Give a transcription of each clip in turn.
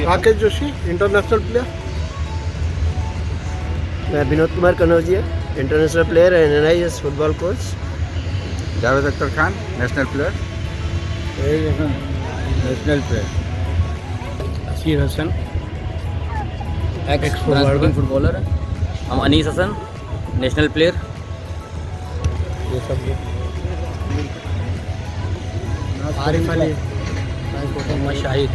Rakesh Joshi international player. मैं Vinod Kumar Kanaujia international player and NIS football coach. Javed Akhtar Khan national player. National player. Aseer Hasan ex footballer. हम Anees Hasan national player. ये सब Arif Ali Mohammad Shahid.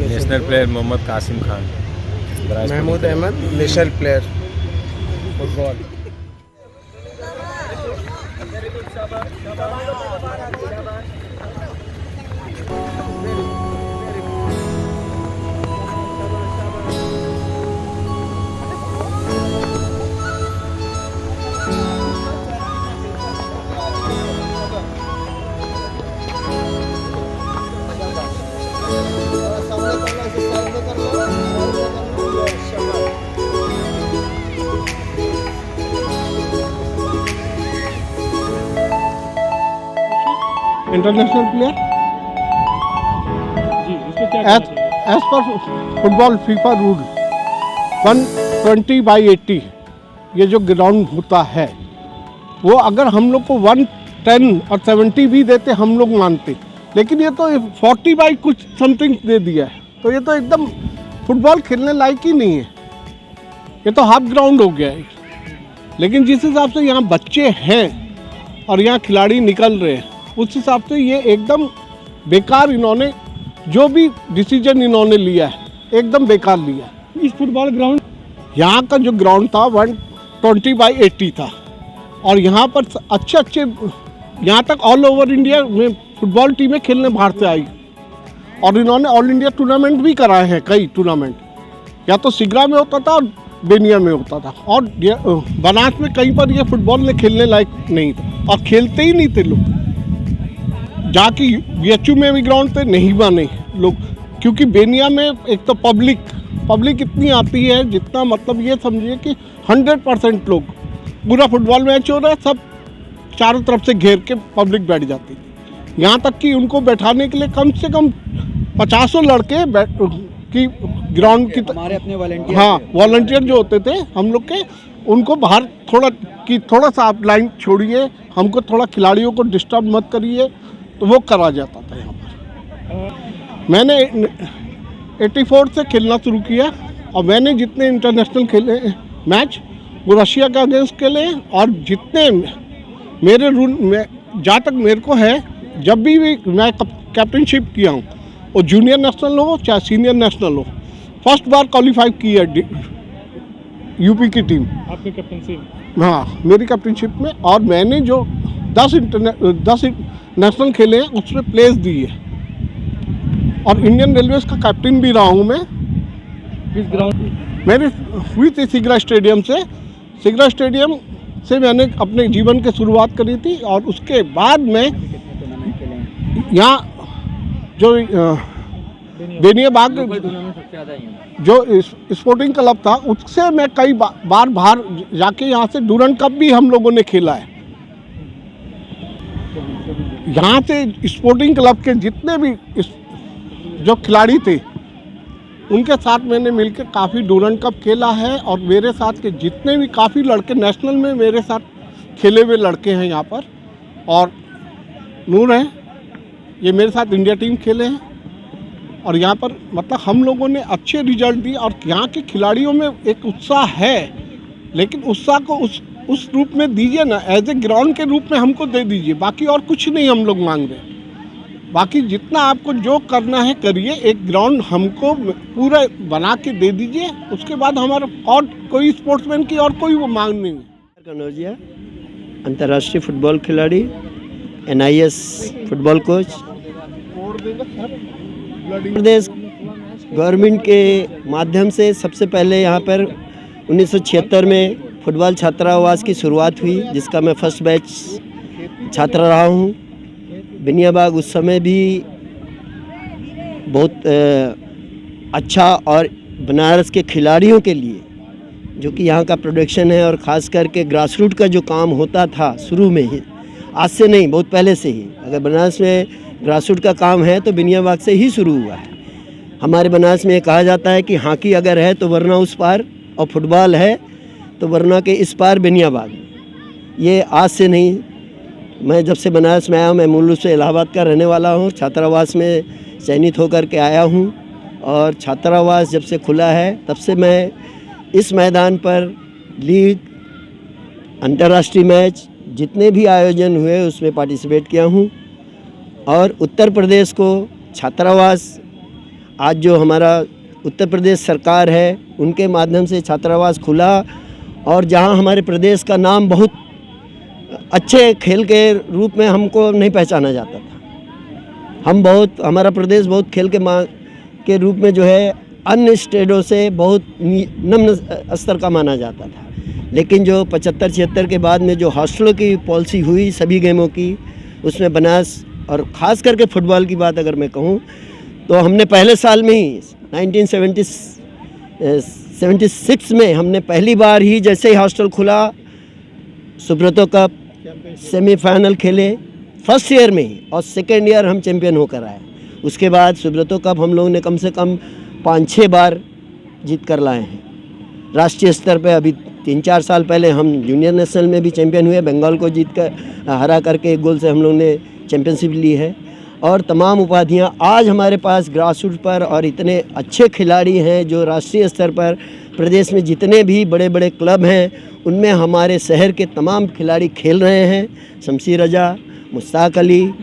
National player Mohammad Qasim Khan. Mahmood Ahmed national player football. International player age पर football FIFA rule 120/80 ये जो ground होता है वो अगर हम लोग को 110 और 70 भी देते हम लोग मानते, लेकिन ये तो 40 बाई कुछ समथिंग दे दिया है, तो ये तो एकदम फुटबॉल खेलने लायक ही नहीं है। ये तो हाफ ग्राउंड हो गया है। लेकिन जिस हिसाब से यहाँ बच्चे हैं और यहाँ खिलाड़ी निकल रहे हैं उस हिसाब से ये एकदम बेकार, इन्होंने जो भी डिसीजन इन्होंने लिया है एकदम बेकार लिया है। इस फुटबॉल ग्राउंड यहाँ का जो ग्राउंड था 120/80 था और यहाँ पर अच्छे यहाँ तक ऑल ओवर इंडिया में फुटबॉल टीमें खेलने बाहर से आई और इन्होंने ऑल इंडिया टूर्नामेंट भी कराए हैं, कई टूर्नामेंट, या तो सिगरा में होता था और बेनिया में होता था और बनास में कहीं पर ये फुटबॉल में खेलने लायक नहीं था और खेलते ही नहीं थे लोग। जाके VHU में भी ग्राउंड पे नहीं बने लोग, क्योंकि बेनिया में एक तो पब्लिक इतनी आती है जितना, मतलब ये समझिए कि 100% लोग, पूरा फुटबॉल मैच हो रहा है, सब चारों तरफ से घेर के पब्लिक बैठ जाती है। यहाँ तक कि उनको बैठाने के लिए कम से कम 50 लड़के की ग्राउंड की हमारे अपने वॉलंटियर, हाँ वॉलंटियर जो होते थे हम लोग के, उनको बाहर थोड़ा सा आप लाइन छोड़िए, हमको थोड़ा खिलाड़ियों को डिस्टर्ब मत करिए, तो वो करा जाता था यहाँ पर। मैंने 84 से खेलना शुरू किया और मैंने जितने इंटरनेशनल खेले मैच वो रशिया के अगेंस्ट खेले और जितने मेरे रूल में जहाँ तक मेरे को है, जब भी मैं कैप्टनशिप किया हूँ, वो जूनियर नेशनल हो चाहे सीनियर नेशनल हो, फर्स्ट बार क्वालिफाई की है यूपी की टीम। आपकी कैप्टनशिप? हाँ मेरी कैप्टनशिप में, और मैंने जो 10 नेशनल खेले हैं उसमें प्लेस दी है और इंडियन रेलवेज का कैप्टन भी रहा हूँ मैं। किस ग्राउंड? मैंने हुई थी सिगरा स्टेडियम से। सिगरा स्टेडियम से मैंने अपने जीवन की शुरुआत करी थी और उसके बाद मैं यहाँ जो बेनिया बाग जो स्पोर्टिंग क्लब था उससे मैं कई बार बाहर जाके यहाँ से डूरंड कप भी हम लोगों ने खेला है। यहाँ से स्पोर्टिंग क्लब के जितने भी जो खिलाड़ी थे उनके साथ मैंने मिलकर काफ़ी डूरंड कप खेला है और मेरे साथ के जितने भी काफ़ी लड़के नेशनल में मेरे साथ खेले हुए लड़के हैं यहाँ पर, और नूर हैं ये मेरे साथ इंडिया टीम खेले हैं और यहाँ पर मतलब हम लोगों ने अच्छे रिजल्ट दिए और यहाँ के खिलाड़ियों में एक उत्साह है, लेकिन उत्साह को उस रूप में दीजिए ना, एज ए ग्राउंड के रूप में हमको दे दीजिए, बाकी और कुछ नहीं हम लोग मांग रहे। बाकी जितना आपको जो करना है करिए, एक ग्राउंड हमको पूरा बना के दे दीजिए, उसके बाद हमारा और कोई स्पोर्ट्समैन की और कोई वो मांग नहीं है। कनौजिया अंतर्राष्ट्रीय फुटबॉल खिलाड़ी, NIS फुटबॉल कोच। प्रदेश गवर्नमेंट के माध्यम से सबसे पहले यहाँ पर 1976 में फुटबॉल छात्रावास की शुरुआत हुई, जिसका मैं फर्स्ट बैच छात्र रहा हूँ। बिनियाबाग उस समय भी बहुत अच्छा, और बनारस के खिलाड़ियों के लिए जो कि यहाँ का प्रोडक्शन है और ख़ास करके ग्रास रूट का जो काम होता था शुरू में ही, आज से नहीं बहुत पहले से ही, अगर बनारस में ग्रास रूट का काम है तो बिनियाबाग से ही शुरू हुआ है। हमारे बनारस में कहा जाता है कि हॉकी अगर है तो वरना उस पार, और फुटबॉल है तो वरना के इस पार बिनियाबाग। ये आज से नहीं, मैं जब से बनारस में आया हूँ, मैं मूल रूप से इलाहाबाद का रहने वाला हूँ, छात्रावास में चयनित होकर के आया हूँ, और छात्रावास जब से खुला है तब से मैं इस मैदान पर लीग, अंतर्राष्ट्रीय मैच जितने भी आयोजन हुए उसमें पार्टिसिपेट किया हूँ। और उत्तर प्रदेश को छात्रावास, आज जो हमारा उत्तर प्रदेश सरकार है उनके माध्यम से छात्रावास खुला, और जहाँ हमारे प्रदेश का नाम बहुत अच्छे खेल के रूप में हमको नहीं पहचाना जाता था। हमारा प्रदेश बहुत खेल के रूप में जो है अन्य स्टेटों से बहुत निम्न स्तर का माना जाता था। लेकिन जो 75-76 के बाद में जो हॉस्टलों की पॉलिसी हुई सभी गेमों की, उसमें बनारस और ख़ास करके फुटबॉल की बात अगर मैं कहूँ तो हमने पहले साल में ही 1976 में हमने पहली बार ही जैसे ही हॉस्टल खुला सुब्रतो कप सेमीफाइनल खेले फर्स्ट ईयर में ही, और सेकेंड ईयर हम चैम्पियन होकर आए। उसके बाद सुब्रतो कप हम लोगों ने कम से कम 5-6 बार जीत कर लाए हैं। राष्ट्रीय स्तर पे अभी 3-4 साल पहले हम जूनियर नेशनल में भी चैम्पियन हुए, बंगाल को जीत कर हरा करके एक गोल से हम लोग ने चैम्पियनशिप ली है। और तमाम उपाधियां आज हमारे पास ग्रास रूट पर, और इतने अच्छे खिलाड़ी हैं जो राष्ट्रीय स्तर पर प्रदेश में जितने भी बड़े बड़े क्लब हैं उनमें हमारे शहर के तमाम खिलाड़ी खेल रहे हैं। शमशीर रजा, मुश्ताक अली,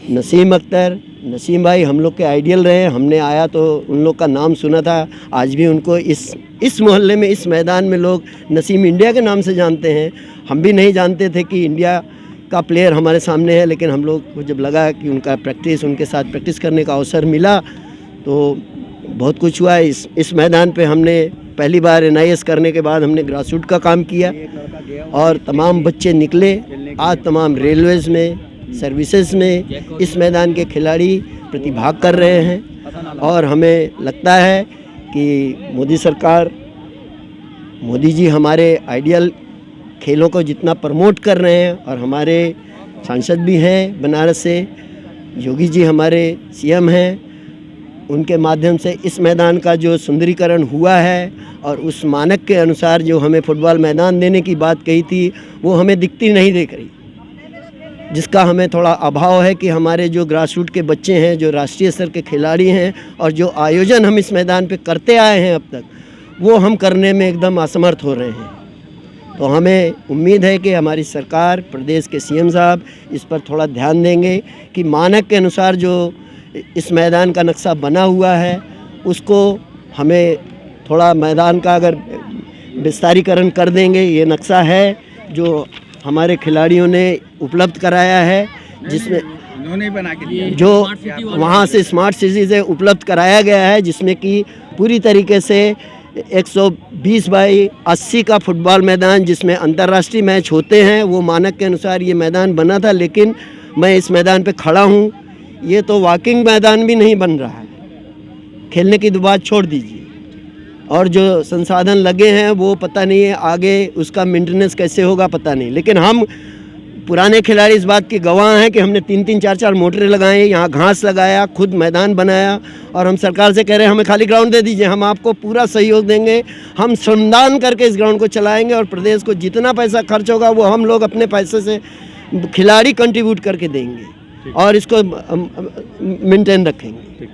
नसीम अख्तर, नसीम भाई हम लोग के आइडियल रहे। हमने आया तो उन लोग का नाम सुना था, आज भी उनको इस मोहल्ले में, इस मैदान में लोग नसीम इंडिया के नाम से जानते हैं। हम भी नहीं जानते थे कि इंडिया का प्लेयर हमारे सामने है, लेकिन हम लोग को जब लगा कि उनके साथ प्रैक्टिस करने का अवसर मिला तो बहुत कुछ हुआ। इस मैदान पे हमने पहली बार NIS करने के बाद हमने ग्रास रूट का काम किया, और तमाम बच्चे निकले। आज तमाम रेलवेज़ में, सर्विसेज में इस मैदान के खिलाड़ी प्रतिभाग कर रहे हैं। और हमें लगता है कि मोदी सरकार, मोदी जी हमारे आइडियल खेलों को जितना प्रमोट कर रहे हैं, और हमारे सांसद भी हैं बनारस से, योगी जी हमारे CM हैं, उनके माध्यम से इस मैदान का जो सुंदरीकरण हुआ है, और उस मानक के अनुसार जो हमें फुटबॉल मैदान देने की बात कही थी वो हमें दिखती नहीं दिख रही, जिसका हमें थोड़ा अभाव है कि हमारे जो ग्रास रूट के बच्चे हैं, जो राष्ट्रीय स्तर के खिलाड़ी हैं, और जो आयोजन हम इस मैदान पे करते आए हैं अब तक, वो हम करने में एकदम असमर्थ हो रहे हैं। तो हमें उम्मीद है कि हमारी सरकार, प्रदेश के CM साहब इस पर थोड़ा ध्यान देंगे कि मानक के अनुसार जो इस मैदान का नक्शा बना हुआ है उसको हमें थोड़ा मैदान का अगर विस्तारीकरण कर देंगे। ये नक्शा है जो हमारे खिलाड़ियों ने उपलब्ध कराया है, जिसमें उन्होंने बना के दिया, जो वहाँ से स्मार्ट सिटी से उपलब्ध कराया गया है, जिसमें कि पूरी तरीके से 120x80 का फुटबॉल मैदान, जिसमें अंतर्राष्ट्रीय मैच होते हैं, वो मानक के अनुसार ये मैदान बना था। लेकिन मैं इस मैदान पे खड़ा हूँ, ये तो वॉकिंग मैदान भी नहीं बन रहा है, खेलने की तो बात छोड़ दीजिए। और जो संसाधन लगे हैं वो पता नहीं है आगे उसका मेंटेनेंस कैसे होगा, पता नहीं। लेकिन हम पुराने खिलाड़ी इस बात के गवाह हैं कि हमने 3-3, 4-4 मोटरें लगाई, यहाँ घास लगाया, खुद मैदान बनाया, और हम सरकार से कह रहे हैं हमें खाली ग्राउंड दे दीजिए, हम आपको पूरा सहयोग देंगे, हम श्रमदान करके इस ग्राउंड को चलाएंगे, और प्रदेश को जितना पैसा खर्च होगा वो हम लोग अपने पैसे से खिलाड़ी कंट्रीब्यूट करके देंगे और इसको मेंटेन रखेंगे।